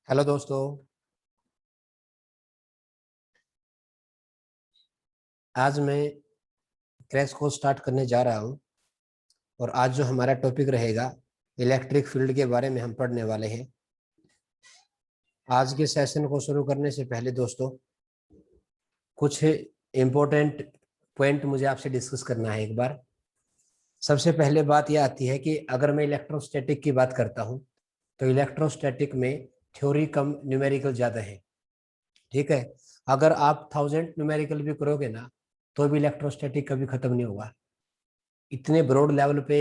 Hello दोस्तों। आज मैं क्रैश कोर्स स्टार्ट करने जा रहा हूं और आज जो हमारा टॉपिक रहेगा इलेक्ट्रिक फील्ड के बारे में हम पढ़ने वाले हैं। आज के सेशन को शुरू करने से पहले दोस्तों कुछ इम्पोर्टेंट पॉइंट मुझे आपसे डिस्कस करना है एक बार। सबसे पहले बात यह आती है कि अगर मैं इलेक्ट्रोस्टैटिक की बात करता हूं तो इलेक्ट्रोस्टैटिक में थ्योरी कम न्यूमेरिकल ज़्यादा है। ठीक है, अगर आप 1000 न्यूमेरिकल भी करोगे ना तो भी इलेक्ट्रोस्टैटिक कभी खत्म नहीं होगा। इतने ब्रॉड लेवल पे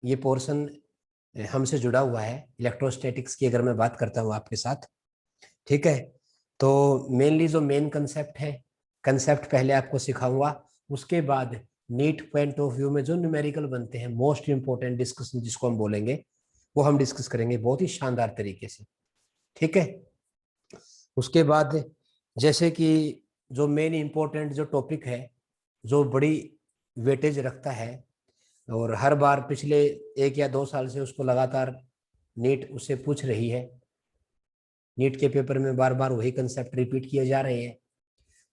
ये पोर्शन हमसे जुड़ा हुआ है इलेक्ट्रोस्टैटिक्स की, अगर मैं बात करता हूँ आपके साथ। ठीक है, तो मेनली जो मेन कंसेप्ट है, कंसेप्ट पहले आपको सिखाऊंगा। उसके बाद नीट पॉइंट ऑफ व्यू में जो न्यूमेरिकल बनते हैं, मोस्ट इंपोर्टेंट डिस्कशन जिसको हम बोलेंगे, वो हम डिस्कस करेंगे बहुत ही शानदार तरीके से। ठीक है, उसके बाद जैसे कि जो मेन इंपॉर्टेंट जो टॉपिक है, जो बड़ी वेटेज रखता है और हर बार पिछले 1 या 2 साल से उसको लगातार नीट उससे पूछ रही है, नीट के पेपर में बार बार वही कंसेप्ट रिपीट किए जा रहे हैं।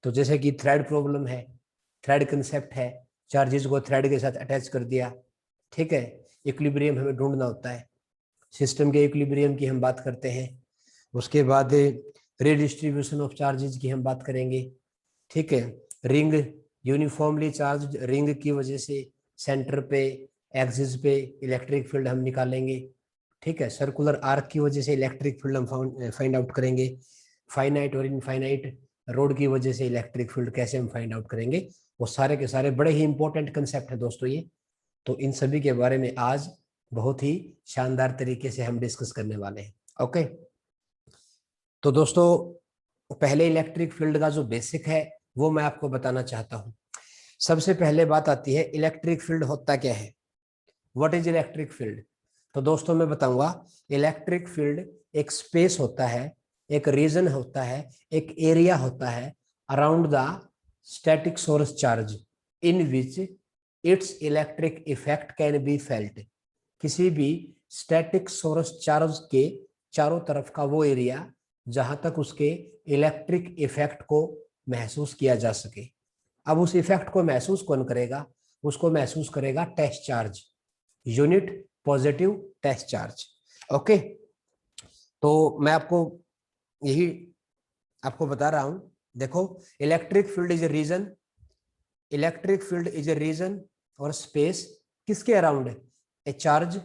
तो जैसे कि थ्रेड प्रॉब्लम है, थ्रेड कंसेप्ट है, चार्जेस को थ्रेड के साथ अटैच कर दिया। ठीक है, इक्विलिब्रियम हमें ढूंढना होता है, सिस्टम के इक्विलिब्रियम की हम बात करते हैं। उसके बाद रिडिस्ट्रीब्यूशन ऑफ चार्जेस की हम बात करेंगे। ठीक है, रिंग यूनिफॉर्मली चार्ज रिंग की वजह से सेंटर पे एक्सिस पे इलेक्ट्रिक फील्ड हम निकालेंगे। ठीक है, सर्कुलर आर्क की वजह से इलेक्ट्रिक फील्ड हम फाइंड आउट करेंगे। फाइनाइट और इनफाइनाइट रोड की वजह से इलेक्ट्रिक फील्ड कैसे हम फाइंड आउट करेंगे। वो सारे के सारे बड़े ही इंपॉर्टेंट कंसेप्ट है दोस्तों ये। तो इन सभी के बारे में आज बहुत ही शानदार तरीके से हम डिस्कस करने वाले हैं। ओके, तो दोस्तों पहले इलेक्ट्रिक फील्ड का जो बेसिक है वो मैं आपको बताना चाहता हूं। सबसे पहले बात आती है इलेक्ट्रिक फील्ड होता क्या है, व्हाट इज इलेक्ट्रिक फील्ड। तो दोस्तों मैं बताऊंगा, इलेक्ट्रिक फील्ड एक स्पेस होता है, एक रीजन होता है, एक एरिया होता है around the static source charge in which it's electric effect can be felt. किसी भी स्टैटिक सोर्स चार्ज के चारों तरफ का वो एरिया जहां तक उसके इलेक्ट्रिक इफेक्ट को महसूस किया जा सके। अब उस इफेक्ट को महसूस कौन करेगा, उसको महसूस करेगा test charge, unit positive test charge. Okay, तो मैं आपको यही आपको बता रहा हूं। देखो, electric field is a region, electric field is a region और स्पेस किसके अराउंड है, ए चार्ज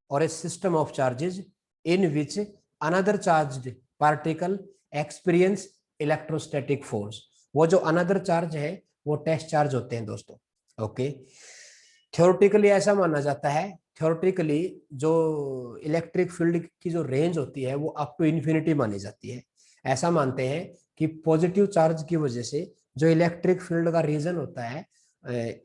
और a system of charges in which another charged particle experience electrostatic force. वो जो अनदर चार्ज है वो टेस्ट चार्ज होते हैं दोस्तों। ओके, थ्योरेटिकली ऐसा माना जाता है, थ्योरेटिकली जो इलेक्ट्रिक फील्ड की जो रेंज होती है वो अप टू इन्फिनिटी मानी जाती है। ऐसा मानते हैं कि पॉजिटिव चार्ज की वजह से जो इलेक्ट्रिक फील्ड का रीजन होता है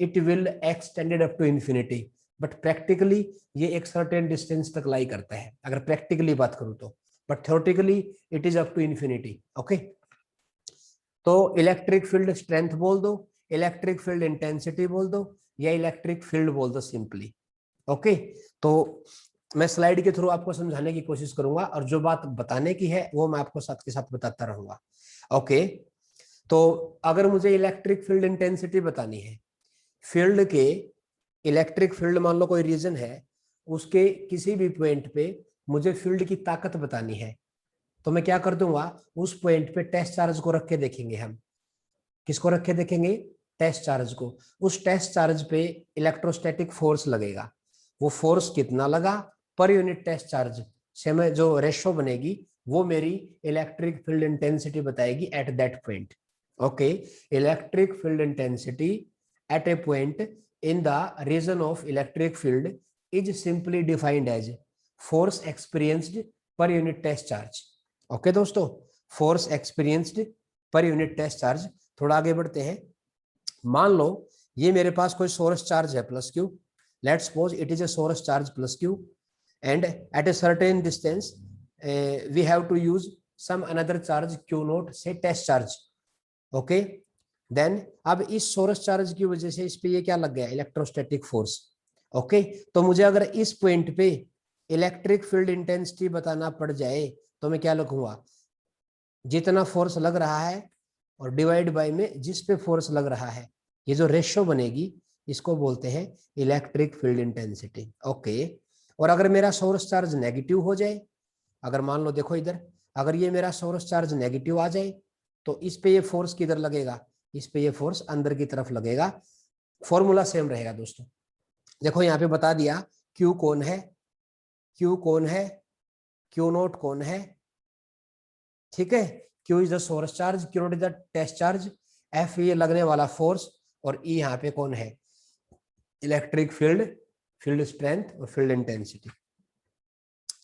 it will extended up to infinity, but practically ये एक सर्टेन डिस्टेंस तक लाई करता है अगर प्रैक्टिकली बात करूं तो, but theoretically it is up to infinity. Okay, तो इलेक्ट्रिक फील्ड स्ट्रेंथ बोल दो, इलेक्ट्रिक फील्ड इंटेंसिटी बोल दो, या इलेक्ट्रिक फील्ड बोल दो सिंपली। ओके, तो मैं स्लाइड के थ्रू आपको समझाने की कोशिश करूंगा और जो बात बताने की है वो मैं आपको साथ के साथ बताता रहूंगा। ओके, तो अगर मुझे इलेक्ट्रिक फील्ड इंटेंसिटी बतानी है, फील्ड के इलेक्ट्रिक फील्ड मान लो कोई रीजन है, उसके किसी भी पॉइंट पे मुझे फील्ड की ताकत बतानी है, तो मैं क्या कर दूंगा, उस पॉइंट पे टेस्ट चार्ज को रख के देखेंगे हम। किसको रख के देखेंगे, टेस्ट चार्ज को। उस टेस्ट चार्ज पे इलेक्ट्रोस्टैटिक फोर्स लगेगा, वो फोर्स कितना लगा पर यूनिट टेस्ट चार्ज से मैं जो रेशो बनेगी वो मेरी इलेक्ट्रिक फील्ड इंटेंसिटी बताएगी at that point. Okay, electric field intensity at a point in the region of electric field is simply defined as force experienced per unit test charge. Okay दोस्तों, force experienced per unit test charge. थोड़ा आगे बढ़ते हैं। मान लो ये मेरे पास कोई सोर्स चार्ज है plus q, let's suppose it is a source charge plus q and at a certain distance we have to use some another charge q naught से टेस्ट चार्ज। ओके, देन अब इस source charge की वजह से इस पे ये क्या लग गया, इलेक्ट्रोस्टैटिक फोर्स। ओके, तो मुझे अगर इस पॉइंट पे इलेक्ट्रिक फील्ड इंटेंसिटी बताना पड़ जाए तो मैं क्या लिखूंगा, जितना फोर्स लग रहा है और डिवाइड बाय में जिस पे फोर्स लग रहा है, ये जो रेशियो बनेगी इसको बोलते हैं इलेक्ट्रिक फील्ड इंटेंसिटी। ओके, और अगर मेरा सोर्स चार्ज नेगेटिव हो जाए, अगर मान लो देखो इधर, अगर ये मेरा सोर्स चार्ज नेगेटिव आ जाए तो इस पे ये फोर्स किधर लगेगा, इस पे ये फोर्स अंदर की तरफ लगेगा। फॉर्मूला सेम रहेगा दोस्तों। देखो यहाँ पे बता दिया क्यू कौन है, क्यू कौन है, क्यू नोट कौन है, ठीक है। Q is the source charge, q naught is the test charge, f ये लगने वाला फोर्स, और ई यहाँ पे कौन है, इलेक्ट्रिक फील्ड, फील्ड स्ट्रेंथ और फील्ड इंटेंसिटी।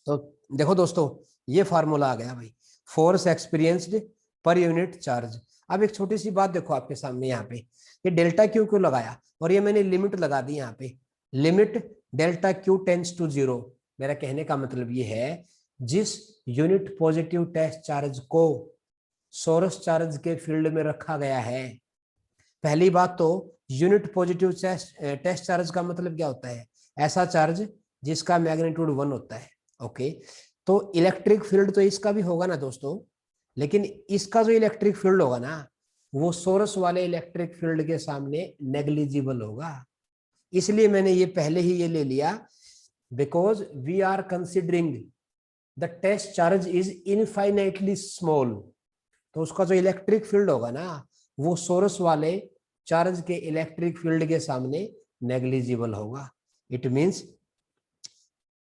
तो देखो दोस्तों ये फार्मूला आ गया भाई, force experienced per unit charge. अब एक छोटी सी बात देखो आपके सामने, यहाँ पे ये डेल्टा क्यू क्यों लगाया, और ये मैंने लिमिट लगा दी यहाँ पे, limit delta q tends to zero. मेरा कहने का मतलब ये है, जिस यूनिट पॉजिटिव टेस्ट चार्ज को सोर्स चार्ज के फील्ड में रखा गया है, पहली बात तो यूनिट पॉजिटिव टेस्ट चार्ज का मतलब क्या होता है, ऐसा चार्ज जिसका मैग्नीट्यूड 1 होता है। ओके, तो इलेक्ट्रिक फील्ड तो इसका भी होगा ना दोस्तों, लेकिन इसका जो इलेक्ट्रिक फील्ड होगा ना, वो सोर्स वाले इलेक्ट्रिक फील्ड के सामने नेग्लिजिबल होगा। इसलिए मैंने ये पहले ही ये ले लिया, because we are considering the test charge is infinitely small. तो उसका जो इलेक्ट्रिक फील्ड होगा ना, वो सोर्स वाले चार्ज के इलेक्ट्रिक फील्ड के सामने नेग्लिजिबल होगा। It means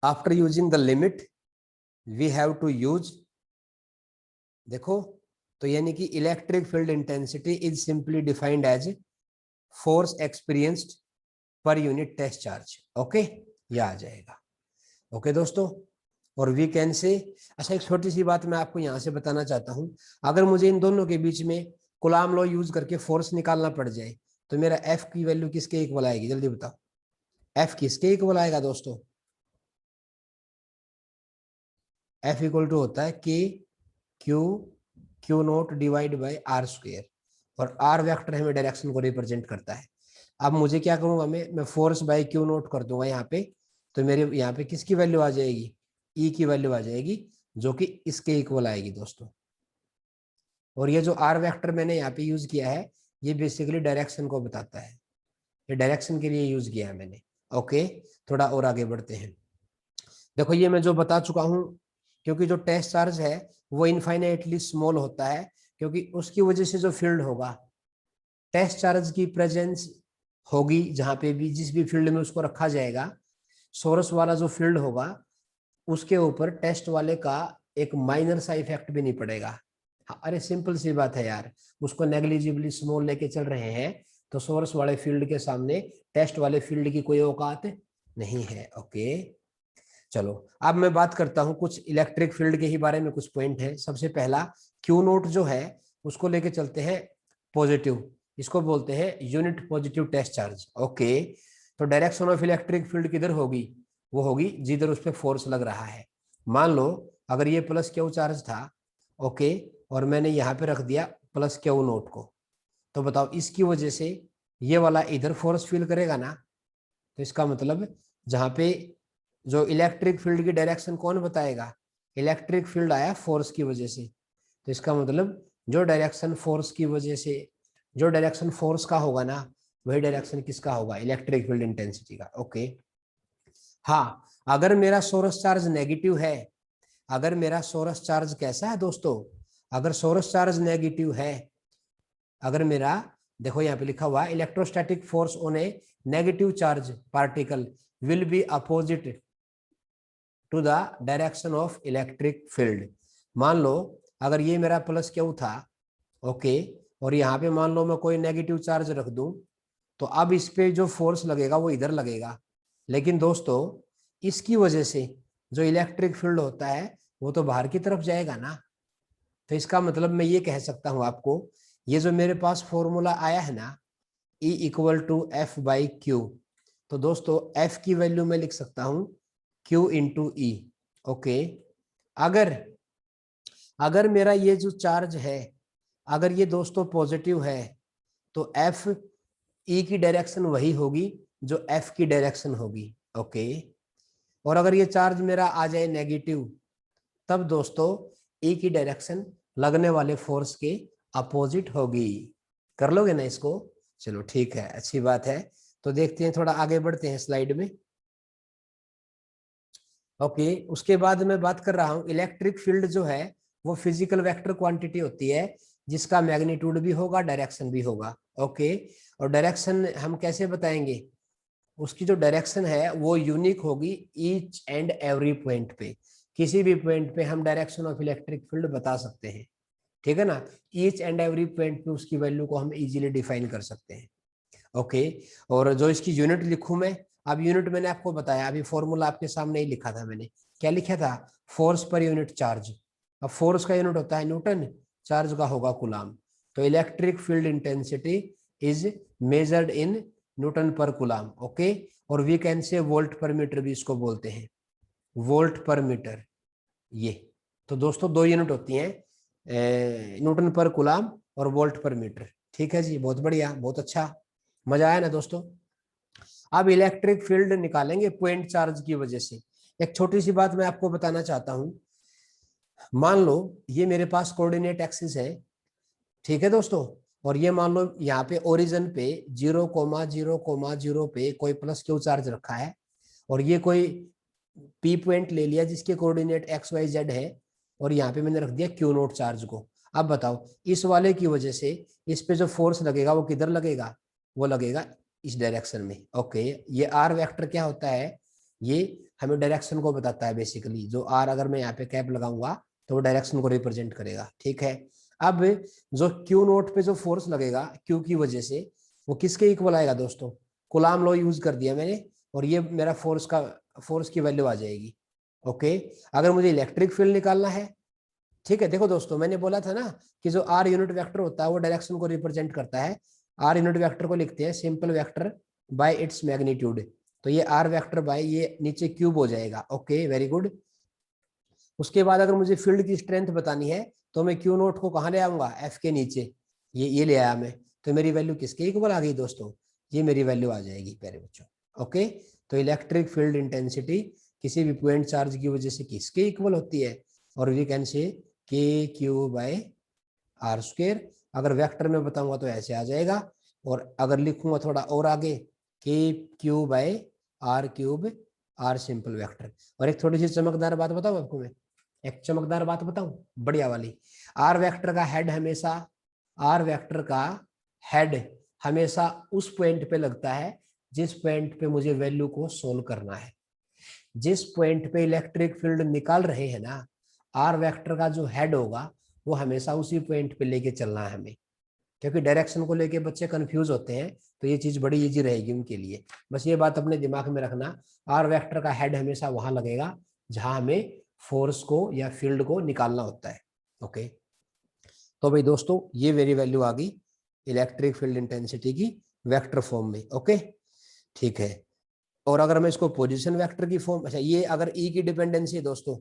after using the limit we have to use, देखो तो यानी कि electric field intensity is simply defined as force experienced per unit test charge. Okay, यह आ जाएगा। ओके दोस्तों, और वी कैन से, अच्छा एक छोटी सी बात मैं आपको यहाँ से बताना चाहता हूँ, अगर मुझे इन दोनों के बीच में कूलाम लॉ यूज करके फोर्स निकालना पड़ जाए तो मेरा एफ की वैल्यू किसके इक्वल आएगी, जल्दी बताओ, एफ किसके इक्वल आएगा दोस्तों, एफ इक्वल टू होता है k q q naught divide by r square, और आर वेक्टर हमें डायरेक्शन को रिप्रेजेंट करता है। अब मुझे क्या करूंगा, मैं फोर्स बाई क्यू नोट कर दूंगा यहाँ पे, तो मेरे यहाँ पे किसकी वैल्यू आ जाएगी, ई की वैल्यू आ जाएगी, जो कि इसके इक्वल आएगी दोस्तों। और ये जो आर वेक्टर मैंने यहाँ पे यूज किया है, ये बेसिकली डायरेक्शन को बताता है, ये डायरेक्शन के लिए यूज किया है मैंने। ओके, थोड़ा और आगे बढ़ते हैं। देखो ये मैं जो बता चुका हूँ, क्योंकि जो टेस्ट चार्ज है वो इनफाइनाइटली स्मॉल होता है, क्योंकि उसकी वजह से जो फील्ड होगा, टेस्ट चार्ज की प्रेजेंस होगी जहां पे भी, जिस भी फील्ड में उसको रखा जाएगा, सोर्स वाला जो फील्ड होगा उसके ऊपर टेस्ट वाले का एक माइनर सा इफेक्ट भी नहीं पड़ेगा। हाँ, अरे सिंपल सी बात है यार, उसको नेग्लिजिबली स्मॉल लेके चल रहे हैं, तो सोर्स वाले फील्ड के सामने टेस्ट वाले फील्ड की कोई औकात नहीं है। ओके, चलो अब मैं बात करता हूं कुछ इलेक्ट्रिक फील्ड के ही बारे में, कुछ पॉइंट है। सबसे पहला क्यू नोट जो है उसको लेके चलते हैं पॉजिटिव, इसको बोलते हैं unit positive test charge. Okay, तो डायरेक्शन ऑफ इलेक्ट्रिक फील्ड किधर होगी, वो होगी जिधर उस पर फोर्स लग रहा है। मान लो अगर ये प्लस क्यू चार्ज था, ओके, और मैंने यहाँ पे रख दिया प्लस क्यू नोट को, तो बताओ इसकी वजह से ये वाला इधर फोर्स फील करेगा ना, तो इसका मतलब जहां पे जो इलेक्ट्रिक फील्ड की डायरेक्शन कौन बताएगा, इलेक्ट्रिक फील्ड आया फोर्स की वजह से, तो इसका मतलब जो डायरेक्शन फोर्स की वजह से, जो डायरेक्शन फोर्स का होगा ना, वही डायरेक्शन किसका होगा, इलेक्ट्रिक फील्ड इंटेंसिटी का। ओके, हाँ, अगर मेरा सोर्स चार्ज नेगेटिव है, अगर मेरा सोर्स चार्ज कैसा है दोस्तों, अगर सोर्स चार्ज नेगेटिव है, अगर मेरा, देखो यहाँ पे लिखा हुआ है electrostatic force on a negative charge particle will be opposite to the direction of electric field. मान लो अगर ये मेरा प्लस क्यू था, ओके, और यहाँ पे मान लो मैं कोई नेगेटिव चार्ज रख दूं, तो अब इस पे जो फोर्स लगेगा वो इधर लगेगा, लेकिन दोस्तों इसकी वजह से जो इलेक्ट्रिक फील्ड होता है वो तो बाहर की तरफ जाएगा ना। तो इसका मतलब मैं ये कह सकता हूं आपको, ये जो मेरे पास फॉर्मूला आया है ना, E equal to f by q, तो दोस्तों एफ की वैल्यू मैं लिख सकता हूं Q इंटू ई। ओके, अगर अगर मेरा ये जो चार्ज है, अगर ये दोस्तों पॉजिटिव है, तो एफ ई की डायरेक्शन वही होगी जो एफ की डायरेक्शन होगी। ओके, और अगर ये चार्ज मेरा आ जाए नेगेटिव, तब दोस्तों ई की डायरेक्शन लगने वाले फोर्स के अपोजिट होगी। कर लोगे ना इसको? चलो ठीक है, अच्छी बात है। तो देखते हैं, थोड़ा आगे बढ़ते हैं स्लाइड में। ओके, उसके बाद मैं बात कर रहा हूं इलेक्ट्रिक फील्ड जो है वो फिजिकल वेक्टर क्वांटिटी होती है जिसका मैग्नीट्यूड भी होगा, डायरेक्शन भी होगा। ओके, और डायरेक्शन हम कैसे बताएंगे? उसकी जो डायरेक्शन है वो यूनिक होगी ईच एंड एवरी पॉइंट पे। किसी भी पॉइंट पे हम डायरेक्शन ऑफ इलेक्ट्रिक फील्ड बता सकते हैं, ठीक है ना। ईच एंड एवरी पॉइंट पे उसकी वैल्यू को हम इजीली डिफाइन कर सकते हैं। ओके, और जो इसकी यूनिट लिखूं मैं, अब यूनिट मैंने आपको बताया, अभी फॉर्मूला आपके सामने ही लिखा था मैंने। क्या लिखा था? Force per unit charge. अब फोर्स का यूनिट होता है न्यूटन, चार्ज का होगा कूलाम। तो electric field intensity is measured in newton पर कूलाम। ओके, और वी कैन से वोल्ट पर मीटर भी इसको बोलते हैं, वोल्ट पर मीटर। ये तो दोस्तों दो यूनिट होती हैं, न्यूटन पर कूलाम और वोल्ट पर मीटर। ठीक है जी, बहुत बढ़िया, बहुत अच्छा, मजा आया ना दोस्तों। अब इलेक्ट्रिक फील्ड निकालेंगे पॉइंट चार्ज की वजह से। एक छोटी सी बात मैं आपको बताना चाहता हूं। मान लो ये मेरे पास कोऑर्डिनेट एक्सिस है, ठीक है दोस्तों, और ये मान लो यहाँ पे ओरिजिन पे 0,0,0 पे कोई प्लस क्यू चार्ज रखा है, और ये कोई पी पॉइंट ले लिया जिसके कोऑर्डिनेट एक्स वाई जेड है, और यहाँ पे मैंने रख दिया क्यू नोट चार्ज को। अब बताओ, इस वाले की वजह से इस पे जो फोर्स लगेगा वो किधर लगेगा? वो लगेगा इस डायरेक्शन में। ओके, ये आर वेक्टर क्या होता है? ये हमें डायरेक्शन को बताता है बेसिकली। जो आर अगर मैं यहाँ पे कैप लगाऊंगा तो वो डायरेक्शन को रिप्रेजेंट करेगा, ठीक है। अब जो क्यू नोट पे जो फोर्स लगेगा क्यू की वजह से, वो किसके इक्वल आएगा दोस्तों? कूलाम लॉ यूज कर दिया मैंने, और ये मेरा फोर्स की वैल्यू आ जाएगी। ओके, अगर मुझे इलेक्ट्रिक फील्ड निकालना है, ठीक है, देखो दोस्तों मैंने बोला था ना कि जो आर यूनिट वेक्टर होता है वो डायरेक्शन को रिप्रेजेंट करता है। आर यूनिट वेक्टर को लिखते हैं simple vector by its magnitude. तो ये आर वेक्टर बाय ये नीचे क्यूब हो जाएगा। Okay, very good. उसके बाद अगर मुझे फील्ड की स्ट्रेंथ बतानी है तो मैं क्यू नोट को कहाँ ले आऊंगा? एफ के नीचे, ये ले आया मैं। तो मेरी वैल्यू किसके इक्वल आ गई दोस्तों? ये मेरी वैल्यू आ जाएगी प्यारे बच्चों। ओके, तो इलेक्ट्रिक फील्ड इंटेंसिटी किसी भी पॉइंट चार्ज की वजह से किसके इक्वल होती है? और वी कैन से के क्यू बाय आर स्क्वायर। अगर वेक्टर में बताऊंगा तो ऐसे आ जाएगा, और अगर लिखूंगा थोड़ा और आगे, k q by r cube, r simple vector. और एक थोड़ी सी चमकदार बात बताऊं आपको मैं, एक चमकदार बात बताऊं बढ़िया वाली। आर वेक्टर का हेड हमेशा, आर वेक्टर का हेड हमेशा उस पॉइंट पे लगता है जिस पॉइंट पे मुझे वैल्यू को सोल्व करना है। जिस पॉइंट पे इलेक्ट्रिक फील्ड निकाल रहे हैं ना, आर वेक्टर का जो हेड होगा वो हमेशा उसी पॉइंट पे लेके चलना है हमें। क्योंकि डायरेक्शन को लेके बच्चे कंफ्यूज होते हैं, तो ये चीज बड़ी इजी रहेगी उनके लिए। बस ये बात अपने दिमाग में रखना, आर वेक्टर का हेड हमेशा वहां लगेगा जहां हमें फोर्स को या फील्ड को निकालना होता है। ओके, तो भाई दोस्तों ये मेरी वैल्यू आ गई इलेक्ट्रिक फील्ड इंटेंसिटी की वेक्टर फॉर्म में। ओके, ठीक है। और अगर मैं इसको पोजीशन वेक्टर की फॉर्म, अच्छा ये अगर ई की डिपेंडेंसी है दोस्तों,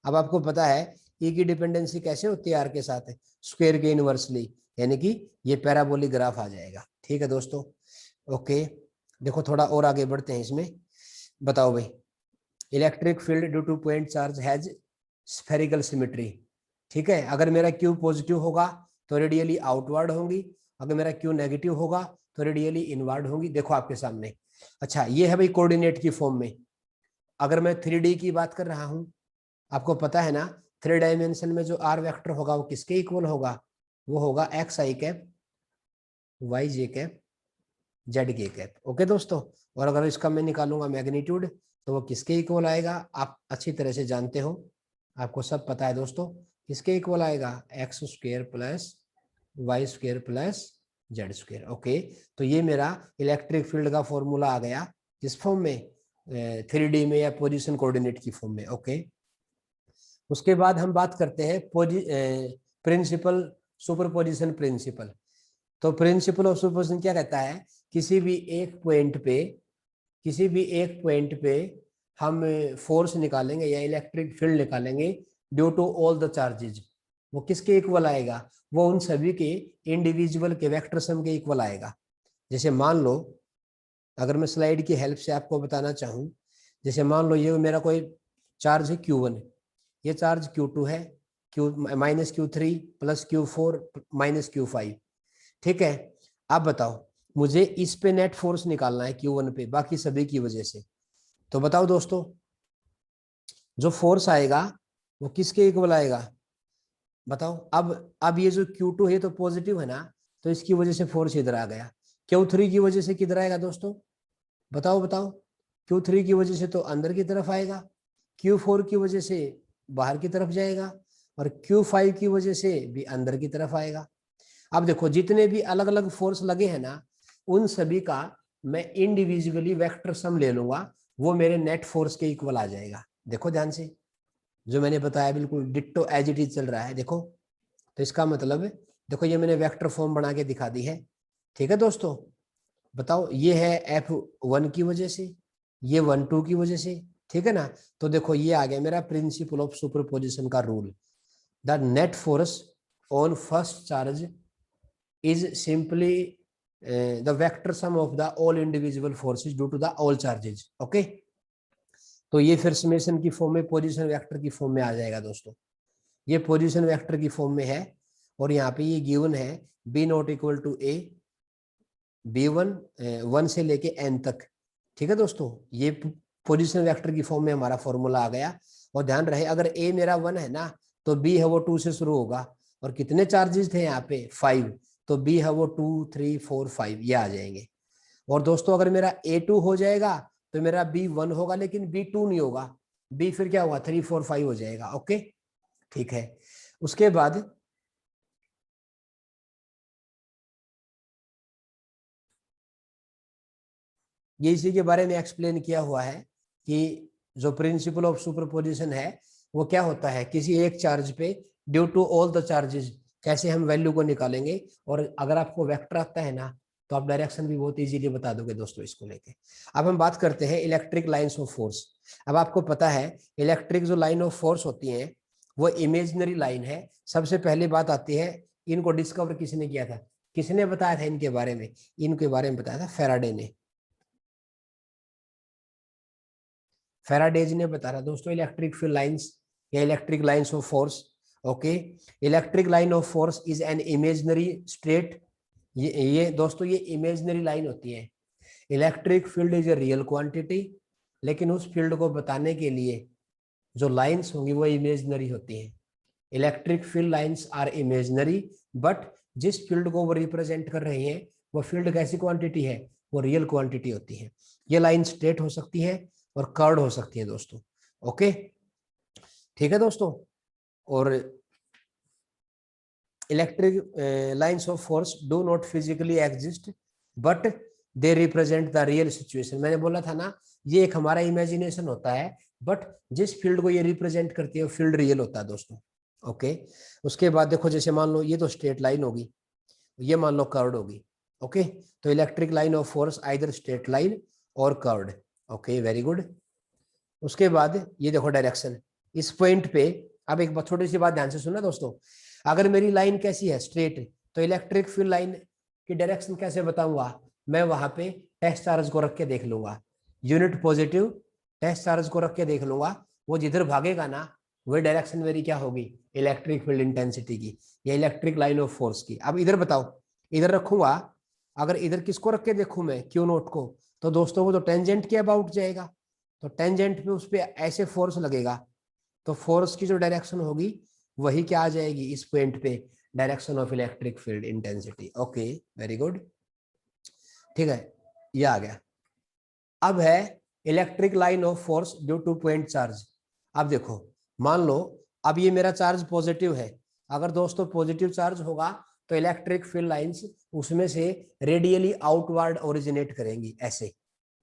अब आपको पता है ई की डिपेंडेंसी कैसे होती है आर के साथ? स्क्वायर के इनवर्सली, यानी कि ये पैराबोलिक ग्राफ आ जाएगा। ठीक है दोस्तों, ओके। देखो थोड़ा और आगे बढ़ते हैं इसमें। बताओ भाई, electric field due two point charge has spherical symmetry. ठीक है, अगर मेरा क्यू पॉजिटिव होगा तो रेडियली आउटवर्ड होंगी, अगर मेरा क्यू नेगेटिव होगा तो रेडियली इनवर्ड होंगी। देखो आपके सामने। अच्छा, ये है भाई कोऑर्डिनेट की फॉर्म में। अगर मैं 3D की बात कर रहा हूं, आपको पता है ना 3 डायमेंशन में जो आर वेक्टर होगा वो किसके इक्वल होगा? वो होगा एक्स आई कैप, वाई जे कैप, जेड के कैप। ओके दोस्तों, और अगर इसका मैं निकालूंगा मैग्नीट्यूड तो वो किसके इक्वल आएगा? आप अच्छी तरह से जानते हो, आपको सब पता है दोस्तों। किसके इक्वल आएगा? X square plus y square plus z square. Okay, तो ये मेरा इलेक्ट्रिक फील्ड का फॉर्मूला आ गया किस फॉर्म में? 3D में या पोजीशन कोऑर्डिनेट की फॉर्म में। ओके, उसके बाद हम बात करते हैं प्रिंसिपल सुपरपोजिशन प्रिंसिपल। तो प्रिंसिपल ऑफ सुपरपोजिशन क्या कहता है? किसी भी एक पॉइंट पे, किसी भी एक पॉइंट पे हम फोर्स निकालेंगे या इलेक्ट्रिक फील्ड निकालेंगे due to all the charges, वो किसके इक्वल आएगा? वो उन सभी के इंडिविजुअल के वेक्टर सम के इक्वल आएगा। जैसे मान लो, अगर मैं स्लाइड की हेल्प से आपको बताना चाहूँ, जैसे मान लो ये मेरा कोई चार्ज है Q1, ये चार्ज Q2 है, Q minus Q3 plus Q4 minus Q5। ठीक है, अब बताओ मुझे इस पे नेट फोर्स निकालना है Q1 पे बाकी सभी की वजह से। तो बताओ दोस्तों, जो फोर्स आएगा वो किसके इक्वल आएगा? बताओ। अब ये जो Q2 है तो पॉजिटिव है ना, तो इसकी वजह से फोर्स इधर आ गया। Q3 की वजह से किधर आएगा दोस्तों? बताओ बताओ। Q3 की वजह से तो अंदर की तरफ आएगा, Q4 की वजह से बाहर की तरफ जाएगा, और Q5 की वजह से भी अंदर की तरफ आएगा। अब देखो जितने भी अलग अलग फोर्स लगे हैं ना, उन सभी का मैं इंडिविजुअली वेक्टर सम ले लूंगा, वो मेरे नेट फोर्स के इक्वल आ जाएगा। देखो ध्यान से, जो मैंने बताया बिल्कुल डिट्टो एज इट इज चल रहा है। देखो, तो इसका मतलब देखो ये मैंने वेक्टर फॉर्म बना के दिखा दी है। ठीक है दोस्तों, बताओ ये है F1 की वजह से, ये 1 2 की वजह से। ठीक है ना, तो देखो ये आ गया मेरा प्रिंसिपल ऑफ सुपरपोजिशन का rule. The net force on first charge is simply the vector sum of the all individual forces due to the all charges. Okay, तो ये फिर समेशन की फॉर्म में, पोजीशन वेक्टर की फॉर्म में आ जाएगा दोस्तों। ये पोजीशन वेक्टर की फॉर्म में है, और यहाँ पे ये गिवन है b not equal to a B1 1 से लेके n तक। ठीक है दोस्तों, ये पोजीशन वेक्टर की फॉर्म में हमारा फॉर्मूला आ गया। और ध्यान रहे अगर a मेरा 1 है ना, तो b है वो 2 से शुरू होगा, और कितने चार्जेस थे यहाँ पे 5, तो b है वो 2 3 4 5 ये आ जाएंगे। और दोस्तों अगर मेरा A2 हो जाएगा तो मेरा B1 होगा, लेकिन B2 नहीं होगा, B फिर क्या होगा 3 4 5 हो जाएगा। ओके, ठीक है। उसके बाद ये इसी के बारे में एक्सप्लेन किया हुआ है कि जो प्रिंसिपल ऑफ सुपरपोजिशन है वो क्या होता है, किसी एक चार्ज पे due to all the charges कैसे हम वैल्यू को निकालेंगे। और अगर आपको वेक्टर आता है ना, तो आप डायरेक्शन भी बहुत इजीली बता दोगे दोस्तों इसको लेके। अब हम बात करते हैं इलेक्ट्रिक लाइन्स ऑफ फोर्स। अब आपको पता है इलेक्ट्रिक जो लाइन ऑफ फोर्स होती है वो इमेजिनरी लाइन है। सबसे पहली बात आती है, इनको डिस्कवर किसने किया था, किसने बताया था इनके बारे में? इनके बारे में बताया था फैराडे ने। फैराडेज ने बताया दोस्तों इलेक्ट्रिक फील्ड लाइंस या electric lines of force. Okay, electric line of force is an imaginary straight. ये दोस्तों ये इमेजिनरी लाइन होती है। Electric field is a real quantity, लेकिन उस फील्ड को बताने के लिए जो लाइंस होंगी वो इमेजिनरी होती हैं। Electric field lines are imaginary, but जिस फील्ड को वो रिप्रेजेंट कर रही हैं वो फील्ड कैसी क्वांटिटी है, वो रियल क्वांटिटी होती है। ये लाइन स्ट्रेट हो सकती है और कर्व्ड हो सकती है दोस्तों। ओके, ठीक है दोस्तों। और electric lines of force do not physically exist, but they represent the real situation. मैंने बोला था ना, ये एक हमारा इमेजिनेशन होता है, बट जिस फील्ड को ये रिप्रेजेंट करती है वो फील्ड रियल होता है दोस्तों। ओके, उसके बाद देखो जैसे मान लो ये तो स्ट्रेट लाइन होगी, ये मान लो कर्व्ड होगी। ओके, तो electric line of force either straight line और कर्व्ड। Okay, very good. उसके बाद ये देखो डायरेक्शन इस पॉइंट पे। अब एक छोटी सी बात ध्यान से सुनना दोस्तों, अगर मेरी लाइन कैसी है स्ट्रेट, तो इलेक्ट्रिक फील्ड लाइन की डायरेक्शन कैसे बताऊंगा? मैं वहां पे टेस्ट चार्ज को रख के देख लूंगा, यूनिट पॉजिटिव टेस्ट चार्ज को रख के देख लूंगा, वो जिधर भागेगा ना वही डायरेक्शन मेरी क्या होगी, इलेक्ट्रिक फील्ड इंटेंसिटी की या इलेक्ट्रिक लाइन ऑफ फोर्स की। अब इधर बताओ, इधर रखूंगा, अगर इधर किसको रख के देखूं मैं क्यू नोट को, तो दोस्तों वो तो टेंजेंट के अबाउट जाएगा, तो टेंजेंट पे उस पर ऐसे फोर्स लगेगा, तो फोर्स की जो डायरेक्शन होगी वही क्या आ जाएगी इस पॉइंट पे, direction of electric field intensity. Okay, very good, ठीक है, ये आ गया। अब है electric line of force due two point charge. अब देखो मान लो अब ये मेरा चार्ज पॉजिटिव है, अगर दोस्तों पॉजिटिव चार्ज होगा तो इलेक्ट्रिक फील्ड लाइंस उसमें से रेडियली आउटवर्ड ओरिजिनेट करेंगी ऐसे।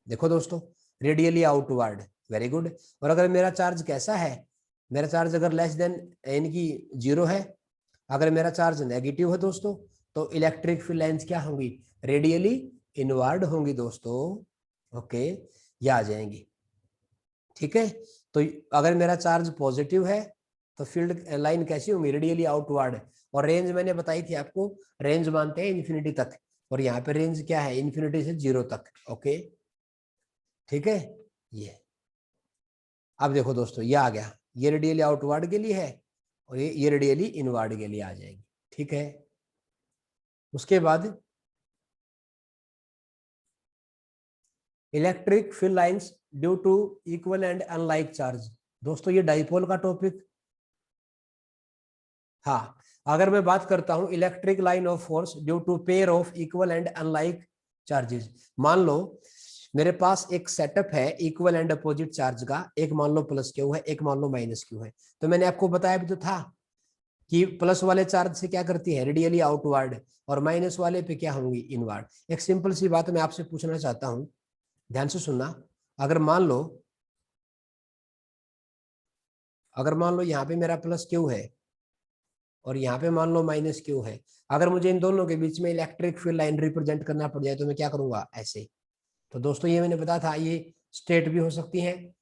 देखो दोस्तों, रेडियली आउटवर्ड, वेरी गुड। और अगर मेरा चार्ज कैसा है, मेरा चार्ज अगर लेस देन यानी 0 है, अगर मेरा चार्ज नेगेटिव है दोस्तों, तो इलेक्ट्रिक फील्ड लाइंस क्या होंगी, रेडियली इनवर्ड होंगी दोस्तों। ओके, ये आ जाएंगी। ठीक है, तो अगर मेरा चार्ज पॉजिटिव है तो फील्ड लाइन कैसी होंगी, रेडियली आउटवर्ड। और रेंज मैंने बताई थी आपको, रेंज मानते हैं इन्फिनिटी तक, और यहाँ पे रेंज क्या है, इन्फिनिटी से 0 तक। ओके, ठीक है, ये अब देखो दोस्तों ये आ गया, ये रेडियली आउटवर्ड के लिए है, और ये रेडियली इनवर्ड के लिए आ जाएगी। ठीक है, उसके बाद electric field lines due to equal and unlike charge. दोस्तों ये डाइपोल का टॉपिक। हाँ, अगर मैं बात करता हूं electric line of force due to pair of equal and unlike charges. मान लो मेरे पास एक सेटअप है इक्वल एंड अपोजिट चार्ज का, एक मान लो प्लस क्यू है, एक मान लो माइनस क्यू है। तो मैंने आपको बताया भी तो था कि प्लस वाले चार्ज से क्या करती है, रेडियली आउटवर्ड, और माइनस वाले पे क्या होंगी, इनवर्ड। एक सिंपल सी बात मैं आपसे पूछना चाहता हूं, ध्यान से सुनना। अगर मान लो यहाँ पे मेरा प्लस क्यू है और यहाँ पे मान लो माइनस क्यू है, अगर मुझे इन दोनों के बीच में इलेक्ट्रिक फील्ड लाइन रिप्रेजेंट करना पड़ जाए तो मैं क्या करूंगा, ऐसे। तो दोस्तों ये मैंने बताया था, ये स्ट्रेट भी हो सकती है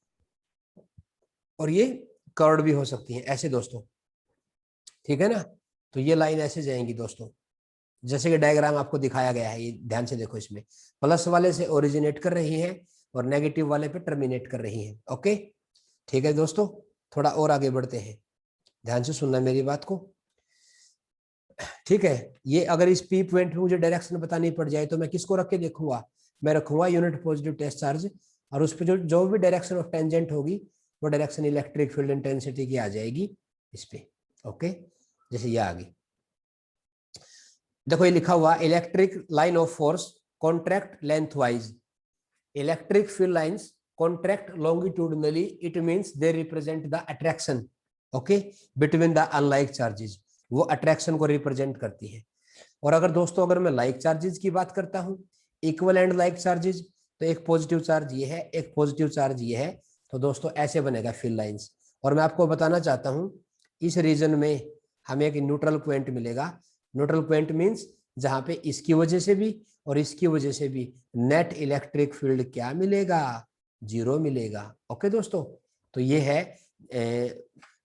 और ये कर्व भी हो सकती है, ऐसे दोस्तों। ठीक है ना, तो ये लाइन ऐसे जाएंगी दोस्तों, जैसे कि डायग्राम आपको दिखाया गया है, ये ध्यान से देखो। इसमें प्लस वाले से ओरिजिनेट कर रही है और नेगेटिव वाले पे टर्मिनेट कर रही है। ओके, ठीक है दोस्तों, थोड़ा और आगे बढ़ते हैं, ध्यान से सुनना मेरी बात को। ठीक है, ये अगर इस पी पॉइंट में मुझे डायरेक्शन बतानी पड़ जाए तो मैं किसको रख के देखूंगा, मैं रखूंगा यूनिट पॉजिटिव टेस्ट चार्ज, और उस पर जो भी डायरेक्शन ऑफ टेंजेंट होगी वो डायरेक्शन इलेक्ट्रिक फील्ड इंटेंसिटी की आ जाएगी इस पे। ओके, जैसे ये आ गई, देखो ये लिखा हुआ electric line of force contract length wise, electric field lines contract longitudinally, it means they represent the attraction, okay, between the unlike charges, वो अट्रैक्शन को रिप्रेजेंट करती है। और अगर दोस्तों अगर मैं लाइक चार्जेस की बात करता हूं, इक्वल एंड लाइक चार्जेस, तो एक पॉजिटिव चार्ज ये है, एक पॉजिटिव चार्ज ये है, तो दोस्तों ऐसे बनेगा फील्ड लाइंस। और मैं आपको बताना चाहता हूं, इस रीजन में हमें एक न्यूट्रल पॉइंट मिलेगा। न्यूट्रल पॉइंट मींस जहां पे इसकी वजह से भी और इसकी वजह से भी नेट इलेक्ट्रिक फील्ड क्या मिलेगा, जीरो मिलेगा। ओके दोस्तों, तो ये है